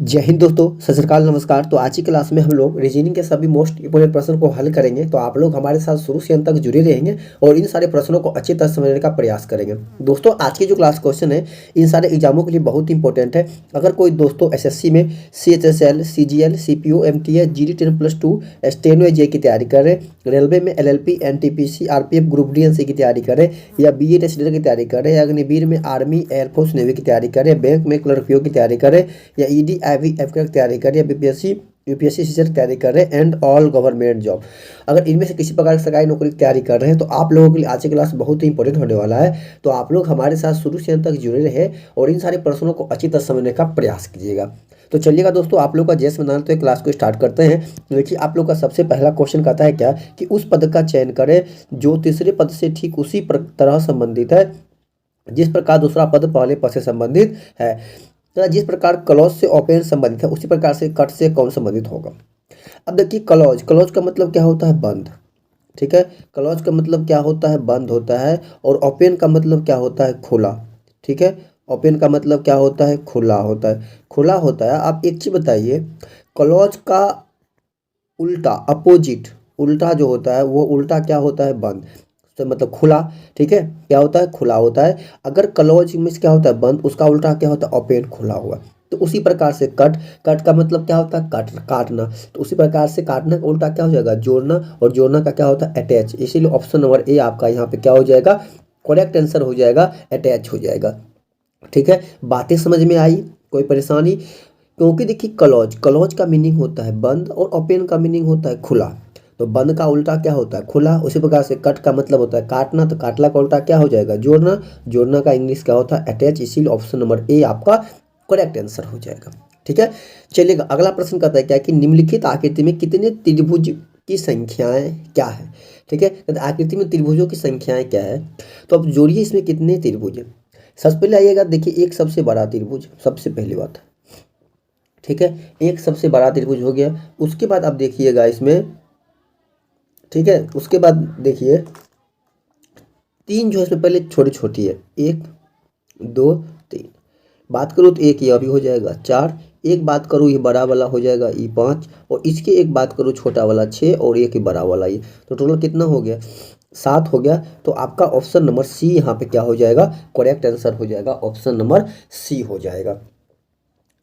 जय हिंद दोस्तों, सत श्री अकाल, नमस्कार। तो आज की क्लास में हम लोग रीजनिंग के सभी मोस्ट इंपोर्टेंट प्रश्न को हल करेंगे। तो आप लोग हमारे साथ शुरू से अंत तक जुड़े रहेंगे और इन सारे प्रश्नों को अच्छी तरह समझने का प्रयास करेंगे। दोस्तों, आज की जो क्लास क्वेश्चन है इन सारे एग्जामों के लिए बहुत इंपॉर्टेंट है। अगर कोई दोस्तों एसएससी में CHSL, CGL, CPO, MTS, GD 10+2 steno जे की तैयारी कर रहे, रेलवे में LLP, NTPC, RPF, group D NC की तैयारी करें, या BA टेस्टर की तैयारी करें, या अग्निवीर में आर्मी, एयरफोर्स, नेवी की तैयारी करें, बैंक में क्लर्क PO की तैयारी करें, या ED IVF की तैयारी करें, या BPSC UPSC सीजर की तैयारी कर रहे हैं, एंड ऑल गवर्नमेंट जॉब। अगर इनमें से किसी प्रकार की सरकारी नौकरी की तैयारी कर रहे हैं तो आप लोगों के लिए आज की क्लास बहुत ही इंपॉर्टेंट होने वाला है। तो आप लोग हमारे साथ शुरू से अंत तक जुड़े रहे और इन सारे प्रश्नों को अच्छी तरह समझने का प्रयास कीजिएगा। तो चलिएगा दोस्तों, आप लोग का जैसे बना तो क्लास को स्टार्ट करते हैं। देखिए, आप लोग का सबसे पहला क्वेश्चन कहता है क्या कि उस पद का चयन करें जो तीसरे पद से ठीक उसी तरह संबंधित है जिस प्रकार दूसरा पद पहले पद से संबंधित है। तो जिस प्रकार क्लॉज से ओपन संबंधित है उसी प्रकार से कट से कौन संबंधित होगा। अब देखिए, क्लॉज का मतलब क्या होता है? बंद। ठीक है, क्लॉज का मतलब क्या होता है? बंद होता है। और ओपन का मतलब क्या होता है? खुला। ठीक है, ओपन का मतलब क्या होता है? खुला होता है। खुला होता है। आप एक चीज बताइए, क्लॉज का उल्टा, अपोजिट, उल्टा जो होता है वो उल्टा क्या होता है? बंद। तो मतलब खुला। ठीक है, क्या होता है? खुला होता है। अगर क्लोज में क्या होता है? बंद, उसका उल्टा क्या होता है? ओपन, खुला हुआ। तो उसी प्रकार से कट का मतलब क्या होता है? काटना। तो उसी प्रकार से काटना का उल्टा क्या हो जाएगा? जोड़ना। और जोड़ना का क्या होता है? अटैच। इसीलिए ऑप्शन नंबर ए आपका यहाँ पे क्या हो जाएगा? करेक्ट आंसर हो जाएगा, अटैच हो जाएगा। ठीक है, बातें समझ में आई? कोई परेशानी? क्योंकि देखिए, क्लोज का मीनिंग होता है बंद और ओपन का मीनिंग होता है खुला। तो बंद का उल्टा क्या होता है? खुला। उसी प्रकार से कट का मतलब होता है काटना, तो काटला का उल्टा क्या हो जाएगा? जोड़ना। जोड़ना का इंग्लिश क्या होता है? अटैच। इसीलिए ऑप्शन नंबर ए आपका करेक्ट आंसर हो जाएगा। ठीक है, चलिएगा अगला प्रश्न कहता है क्या कि निम्नलिखित आकृति में कितने त्रिभुज की संख्याएं क्या है? ठीक है, तो आकृति में त्रिभुजों की संख्याएं क्या है? तो अब जोड़िए इसमें कितने त्रिभुज है। सबसे पहले आइएगा, देखिए एक सबसे बड़ा त्रिभुज, सबसे पहली बात। ठीक है, एक सबसे बड़ा त्रिभुज हो गया। उसके बाद आप देखिएगा इसमें, ठीक है, उसके बाद देखिए तीन जो है इसमें पहले छोटी छोटी है, 1 2 3। बात करूँ तो एक ये अभी हो जाएगा 4। एक बात करूँ ये बड़ा वाला हो जाएगा ये 5। और इसके एक बात करूँ छोटा वाला 6 और एक ही बड़ा वाला ये। तो टोटल कितना हो गया? 7 हो गया। तो आपका ऑप्शन नंबर सी यहाँ पे क्या हो जाएगा? करेक्ट आंसर हो जाएगा, ऑप्शन नंबर सी हो जाएगा।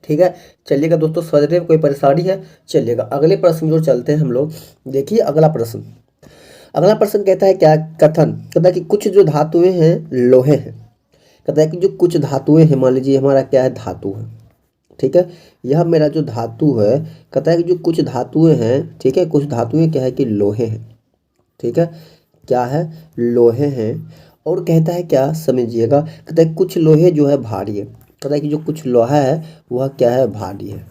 ठीक है, चलिएगा दोस्तों, समझ रहे कोई परेशानी है? चलिएगा अगले प्रश्न जो चलते हैं हम लोग। देखिए अगला प्रश्न कहता है क्या? कथन कहता है कि कुछ जो धातुएं हैं लोहे हैं। कहता है कि जो कुछ धातुएं हैं, मान लीजिए हमारा क्या है? धातु है। ठीक है, यह मेरा जो धातु है, कहता है कि जो कुछ धातुएं हैं, ठीक है, कुछ धातुएं क्या है कि लोहे हैं। ठीक है, क्या है? लोहे हैं। और कहता है क्या? समझिएगा, कहता है कुछ लोहे जो है भारी है। कहता है कि जो कुछ लोहा है वह क्या है? भारी है।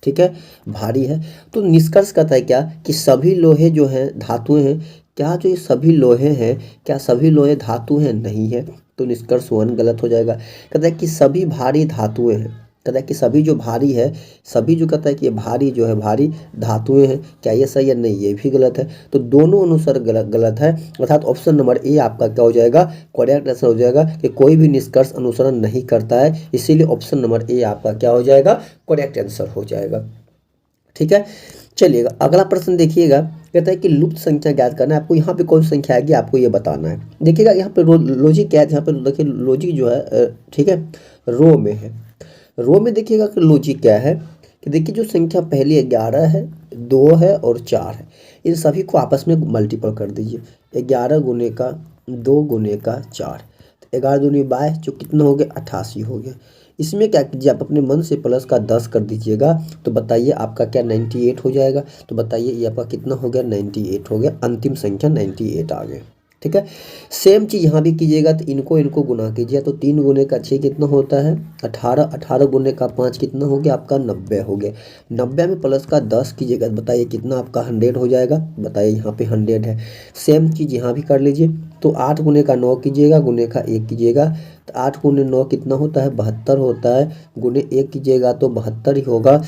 ठीक है, भारी है। तो निष्कर्ष कहता है क्या कि सभी लोहे जो हैं धातुएं हैं। क्या जो ये सभी लोहे हैं, क्या सभी लोहे धातु हैं? नहीं है। तो निष्कर्ष 1 गलत हो जाएगा। कहता है कि सभी भारी धातुएं हैं। कहता है कि सभी जो भारी है, सभी जो कहता है कि ये भारी जो है भारी धातुएं हैं। क्या ये सही है? नहीं, ये भी गलत है। तो दोनों अनुसार गलत है। अर्थात ऑप्शन नंबर ए आपका क्या हो जाएगा? करेक्ट आंसर हो जाएगा कि कोई भी निष्कर्ष अनुसरण नहीं करता है। इसीलिए ऑप्शन नंबर ए आपका क्या हो जाएगा? करेक्ट आंसर हो जाएगा। ठीक है, चलिएगा अगला प्रश्न देखिएगा। कहता है कि लुप्त संख्या ज्ञात करना है आपको। यहाँ पे कौन सी संख्या आएगी आपको ये बताना है। देखिएगा यहाँ पे लॉजिक क्या है? यहाँ पे देखिए लॉजिक जो है, ठीक है, रो में है। रो में देखिएगा कि लॉजिक क्या है कि देखिए जो संख्या पहली 11 है, 2 है और 4 है, इन सभी को आपस में मल्टीपल कर दीजिए। 11 गुने का 2 गुने का 4, तो 11 दूनी 22, जो कितना हो गया? 88 हो गया। इसमें क्या कीजिए, आप अपने मन से प्लस का 10 कर दीजिएगा। तो बताइए आपका क्या 98 हो जाएगा। तो बताइए ये आपका कितना हो गया? 98 हो गया। अंतिम संख्या 98 आ गया। ठीक है, सेम चीज़ यहाँ भी कीजिएगा। तो इनको गुना कीजिए। तो 3 गुने का 6 कितना होता है? 18। 18 गुने का 5 कितना हो गया? आपका 90 हो गया। 90 में प्लस का 10 कीजिएगा। बताइए कितना आपका 100 हो जाएगा। बताइए यहाँ पे 100 है। सेम चीज़ यहाँ भी कर लीजिए। तो 8 गुने का 9 कीजिएगा, गुने का 1 कीजिएगा। तो 8 गुने 9 कितना होता है? 72 होता है। गुने 1 कीजिएगा तो 72 ही होगा।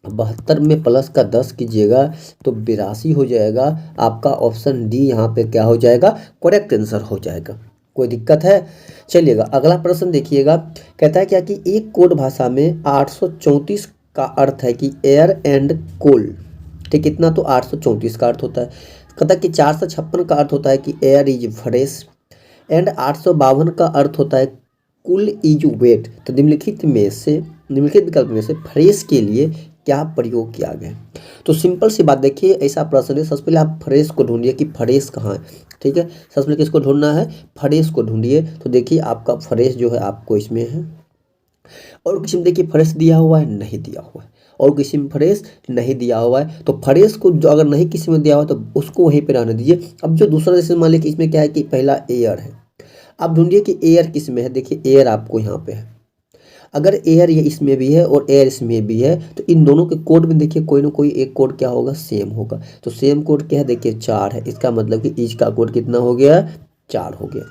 72 में प्लस का 10 कीजिएगा तो 82 हो जाएगा। आपका ऑप्शन डी यहाँ पे क्या हो जाएगा? करेक्ट आंसर हो जाएगा। कोई दिक्कत है? चलिएगा अगला प्रश्न देखिएगा। कहता है क्या कि एक कोड भाषा में 834 का अर्थ है कि एयर एंड कोल्ड, ठीक, कितना, तो 834 का अर्थ होता है। कहता है कि 456 का अर्थ होता है कि एयर इज फ्रेश, एंड 852 का अर्थ होता है कूल इज वेट। तो निम्नलिखित विकल्प में से फ्रेश के लिए क्या प्रयोग किया गया? तो सिंपल सी बात, देखिए ऐसा प्रश्न है, सबसे पहले आप फ्रेश को ढूंढिए कि फ्रेश कहाँ है, ठीक है। सबसे पहले किसको ढूंढना है? फ्रेश को ढूंढिए। तो देखिए आपका फ्रेश जो है आपको इसमें है, और किसी में देखिए फ्रेश दिया हुआ है, नहीं दिया हुआ है, और किसी में फ्रेश नहीं दिया हुआ है। तो फ्रेश को जो अगर नहीं किसी में दिया हुआ तो उसको वहीं पे रहने दीजिए। अब जो दूसरा, जैसे मान लीजिए कि इसमें क्या है कि पहला एयर है, आप ढूंढिए कि एयर किस में है। देखिए एयर आपको यहाँ पे है, अगर एयर ये इसमें भी है और एयर इसमें भी है तो इन दोनों के कोड में देखिए कोई ना कोई एक कोड क्या होगा, सेम होगा। तो सेम कोड क्या है, देखिए 4 है, इसका मतलब कि ईच का कोड कितना हो गया, 4 हो गया,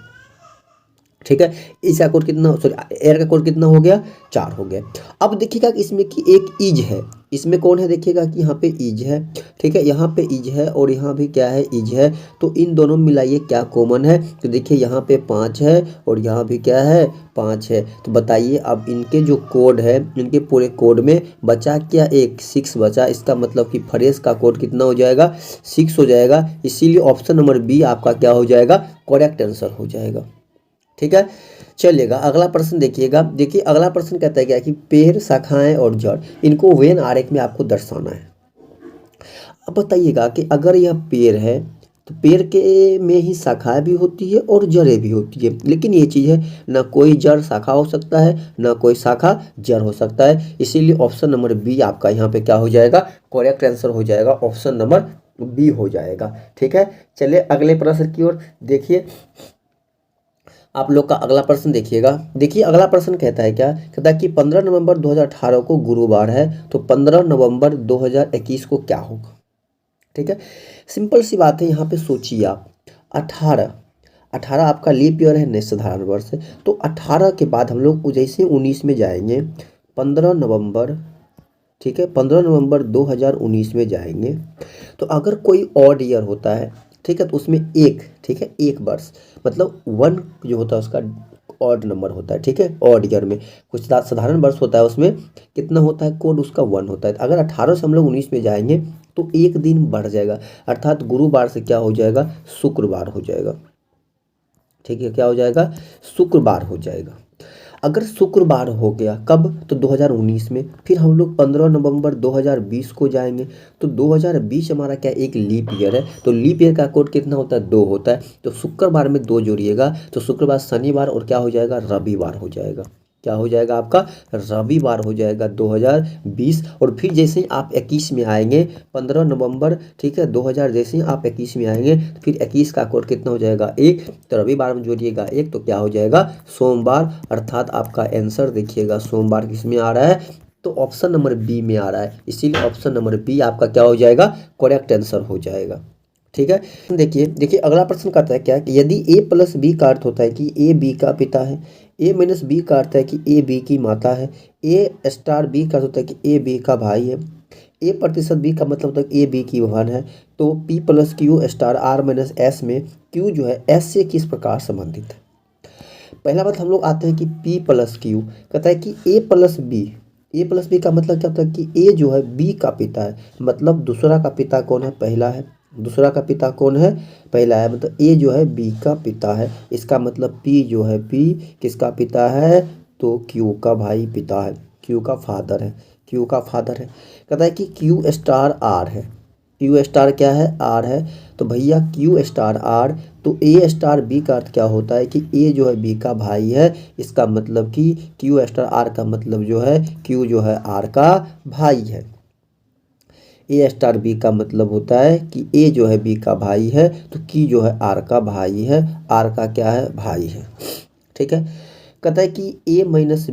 ठीक है। इसका कोड कितना, सॉरी एयर का कोड कितना हो गया, 4 हो गया। अब देखिएगा कि इसमें कि एक इज है, इसमें कौन है, देखिएगा कि यहाँ पे इज है, ठीक है, यहाँ पे इज है और यहाँ भी क्या है, इज है। तो इन दोनों में मिलाइए क्या कॉमन है, तो देखिए यहाँ पे 5 है और यहाँ भी क्या है, 5 है। तो बताइए अब इनके जो कोड है, इनके पूरे कोड में बचा क्या, एक 6 बचा। इसका मतलब कि फ्रेश का कोड कितना हो जाएगा, 6 हो जाएगा। इसीलिए ऑप्शन नंबर बी आपका क्या हो जाएगा, करेक्ट आंसर हो जाएगा, ठीक है। चलिएगा अगला प्रश्न देखिएगा। देखिए अगला प्रश्न कहता है क्या कि पेड़, शाखाएं और जड़, इनको वेन आरेख में आपको दर्शाना है। अब बताइएगा कि अगर यह पेड़ है तो पेड़ के में ही शाखाएं भी होती है और जड़ें भी होती है, लेकिन ये चीज़ है ना कोई जड़ शाखा हो सकता है ना कोई शाखा जड़ हो सकता है। इसीलिए ऑप्शन नंबर बी आपका यहाँ पे क्या हो जाएगा, करेक्ट आंसर हो जाएगा, ऑप्शन नंबर बी हो जाएगा, ठीक है। चलिए अगले प्रश्न की ओर देखिए। आप लोग का अगला प्रश्न देखिएगा। देखिए अगला प्रश्न कहता है क्या, कहता है कि 15 नवंबर 2018 को गुरुवार है, तो 15 नवंबर 2021 को क्या होगा, ठीक है। सिंपल सी बात है, यहाँ पे सोचिए आप, 18 18 आपका लीप ईयर है, नहीं साधारण वर्ष है। तो 18 के बाद हम लोग जैसे 19 में जाएंगे, 15 नवंबर, ठीक है, 15 नवंबर 2019 में जाएंगे। तो अगर कोई ऑड ईयर होता है, ठीक है, तो उसमें एक, ठीक है, एक वर्ष मतलब 1 जो होता है उसका ऑड नंबर होता है, ठीक है। ऑड ईयर में कुछ साधारण वर्ष होता है, उसमें कितना होता है, कोड उसका 1 होता है। अगर 18 से हम लोग 19 में जाएंगे तो एक दिन बढ़ जाएगा, अर्थात गुरुवार से क्या हो जाएगा, शुक्रवार हो जाएगा, ठीक है। क्या हो जाएगा, शुक्रवार हो जाएगा। अगर शुक्रवार हो गया कब, तो 2019 में। फिर हम लोग 15 नवंबर 2020 को जाएंगे, तो 2020 हमारा क्या, एक लीप ईयर है। तो लीप ईयर का कोड कितना होता है, 2 होता है। तो शुक्रवार में 2 जोड़िएगा, तो शुक्रवार शनिवार और क्या हो जाएगा, रविवार हो जाएगा। क्या हो जाएगा आपका, रविवार हो जाएगा 2020। और फिर जैसे ही आप 21 में आएंगे, 15 नवंबर, ठीक है, 2000, जैसे ही आप 21 में आएंगे तो फिर 21 का कोड कितना हो जाएगा, 1। तो रविवार में जोड़िएगा 1, तो क्या हो जाएगा, सोमवार। अर्थात आपका आंसर देखिएगा सोमवार किस में आ रहा है, तो ऑप्शन नंबर बी में आ रहा है। इसीलिए ऑप्शन नंबर बी आपका क्या हो जाएगा, करेक्ट आंसर हो जाएगा, ठीक है। देखिए देखिए अगला प्रश्न करता है क्या कि यदि a प्लस बी का अर्थ होता है कि a b का पिता है, a माइनस बी का अर्थ है कि a b की माता है, a स्टार b का अर्थ होता है कि a b का भाई है, a प्रतिशत b का मतलब होता है कि a b की बहन है। तो p plus Q star r minus s में q जो है s से किस प्रकार संबंधित है। पहला बात हम लोग आते हैं कि p प्लस क्यू, कहता है कि a प्लस बी का मतलब क्या होता है कि a जो है b का पिता है, मतलब दूसरा का पिता कौन है, पहला है। दूसरा का पिता कौन है, पहला है, मतलब a जो है b का पिता है। इसका मतलब p जो है, p किसका पिता है, तो q का भाई पिता है, q का फादर है, q का फादर है। कहता है कि q स्टार r है, q स्टार क्या है, r है। तो भैया q स्टार r, तो a स्टार b का अर्थ क्या होता है कि a जो है b का भाई है। इसका मतलब कि q स्टार r का मतलब जो है, q जो है r का भाई है। ए स्टार बी का मतलब होता है कि ए जो है बी का भाई है, तो की जो है आर का भाई है, आर का क्या है, भाई है, ठीक है। कहता है कि ए माइनस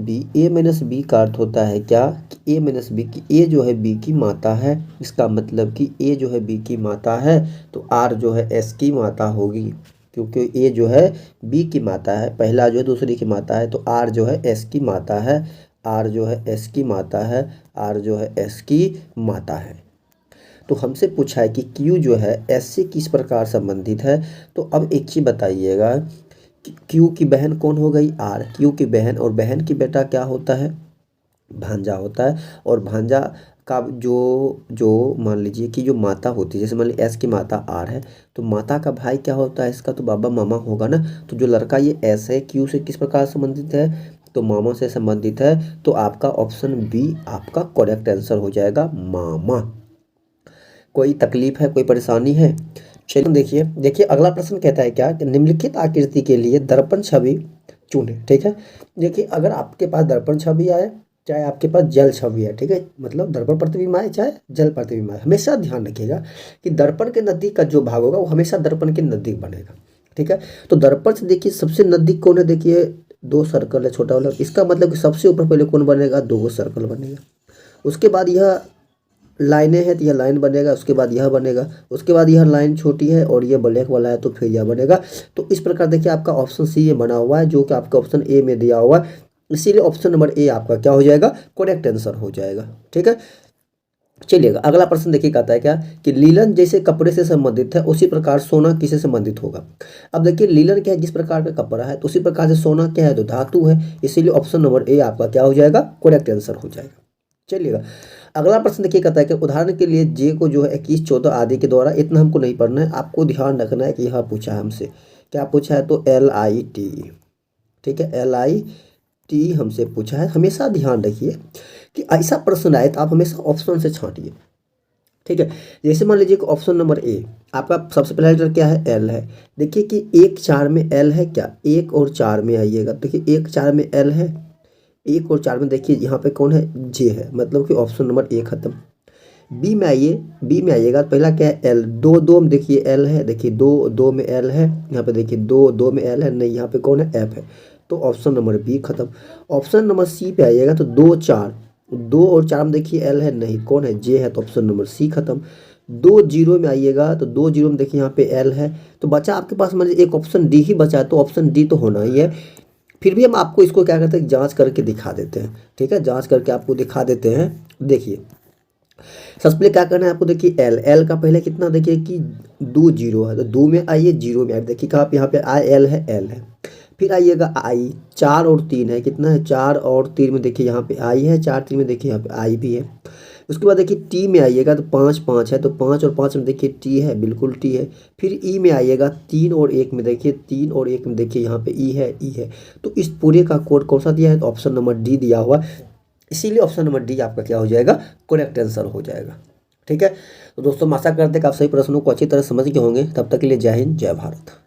बी का अर्थ होता है क्या कि ए माइनस बी की, ए जो है बी की माता है। इसका मतलब कि ए जो है बी की माता है, तो आर जो है एस की माता होगी, क्योंकि ए जो है बी की माता है, पहला जो है दूसरी की माता है, तो आर जो है एस की माता है, आर जो है एस की माता है, आर जो है एस की माता है। तो हमसे पूछा है कि Q जो है S से किस प्रकार संबंधित है। तो अब एक चीज़ बताइएगा कि Q की बहन कौन हो गई, R। Q की बहन और बहन की बेटा क्या होता है, भांजा होता है। और भांजा का जो जो मान लीजिए कि जो माता होती है, जैसे मान लीजिए एस की माता आर है, तो माता का भाई क्या होता है इसका, तो बाबा मामा होगा ना। तो जो लड़का ये एस है, क्यू से किस प्रकार संबंधित है, तो मामा से संबंधित है। तो आपका ऑप्शन बी आपका करेक्ट आंसर हो जाएगा, मामा। कोई तकलीफ है, कोई परेशानी है? चलिए देखिए देखिए अगला प्रश्न कहता है क्या कि निम्नलिखित आकृति के लिए दर्पण छवि चुने। ठीक है, देखिए अगर आपके पास दर्पण छवि आए, चाहे आपके पास जल छवि है, ठीक है, मतलब दर्पण प्रतिबिंब आए चाहे जल प्रतिबिंब आए, हमेशा ध्यान रखिएगा कि दर्पण के नजदीक का जो भाग होगा वो हमेशा दर्पण के नजदीक बनेगा। ठीक है, तो दर्पण से देखिए सबसे नजदीक कौन है, देखिए दो सर्कल है छोटा वाला, इसका मतलब कि सबसे ऊपर पहले कौन बनेगा, दो सर्कल बनेगा। उसके बाद यह लाइनें हैं तो यह लाइन बनेगा, उसके बाद यह बनेगा, उसके बाद यह लाइन छोटी है और ये ब्लैक वाला है तो फिर यह बनेगा। तो इस प्रकार देखिए आपका ऑप्शन सी ये बना हुआ है जो कि आपका ऑप्शन ए में दिया हुआ है, इसीलिए ऑप्शन नंबर ए आपका क्या हो जाएगा, करेक्ट आंसर हो जाएगा। ठीक है, चलिएगा अगला प्रश्न देखिए कहता है क्या कि लीलन जैसे कपड़े से संबंधित है उसी प्रकार सोना किससे संबंधित होगा। अब देखिए लीलन क्या है, जिस प्रकार का कपड़ा है, तो उसी प्रकार से सोना क्या है, तो धातु है, इसीलिए ऑप्शन नंबर ए आपका क्या हो जाएगा, करेक्ट आंसर हो जाएगा। चलिएगा अगला प्रश्न देखिए कहता है कि उदाहरण के लिए जे को जो है 21 14 आदि के द्वारा, इतना हमको नहीं पढ़ना है, आपको ध्यान रखना है कि यह पूछा है हमसे, क्या पूछा है, तो LIT। ठीक है, LIT हमसे पूछा है। हमेशा ध्यान रखिए कि ऐसा प्रश्न आए तो आप हमेशा ऑप्शन से छांटिए। ठीक है, जैसे मान लीजिए कि ऑप्शन नंबर ए आपका सबसे पहला लेटर क्या है, एल है। देखिए कि 1 4 में एल है क्या, 1 और 4 में आइएगा, देखिए 1 4 में एल है, 1 और 4 में देखिए यहाँ पे कौन है, जे है, मतलब कि ऑप्शन नंबर ए खत्म। बी में आइए, बी में आइएगा, पहला क्या है, एल, दो दो में देखिए एल है, देखिए दो दो में एल है, यहाँ पे देखिए दो दो में एल है, नहीं यहाँ पे कौन है, एफ है, तो ऑप्शन नंबर बी खत्म। ऑप्शन नंबर सी पे आइएगा तो 2 4, 2 और 4 में देखिए एल है, नहीं कौन है, जे है, तो ऑप्शन नंबर सी खत्म। 2 0 में आइएगा तो 2 0 में देखिए यहाँ पे एल है, तो बचा आपके पास मान लीजिए एक ऑप्शन डी ही बचा है, तो ऑप्शन डी तो होना ही है। फिर भी हम आपको इसको क्या करते हैं, जांच करके दिखा देते हैं। ठीक है, जांच करके आपको दिखा देते हैं। देखिए सबसे पहले क्या करना है आपको, देखिए एल, एल का पहले कितना, देखिए कि 2 0 है, तो 2 में आइए, 0 में आइए, देखिए कहाँ पे, यहाँ पे आई एल है, एल है। फिर आइएगा आई, 4 और 3 है, कितना है, 4 और 3 में देखिए यहाँ पे आई है, 4 3 में देखिए यहाँ पे आई भी है। उसके बाद देखिए टी में आइएगा तो 5 5 है, तो 5 और 5 में देखिए टी है, बिल्कुल टी है। फिर ई में आइएगा, 3 और 1 में देखिए, 3 और 1 में देखिए यहाँ पे ई है, ई है। तो इस पूरे का कोड कौन सा दिया है, तो ऑप्शन नंबर डी दिया हुआ, इसीलिए ऑप्शन नंबर डी आपका क्या हो जाएगा, करेक्ट आंसर हो जाएगा। ठीक है, तो दोस्तों आशा करते हैं कि आप सभी प्रश्नों को अच्छी तरह समझ गए होंगे। तब तक के लिए जय हिंद, जय भारत।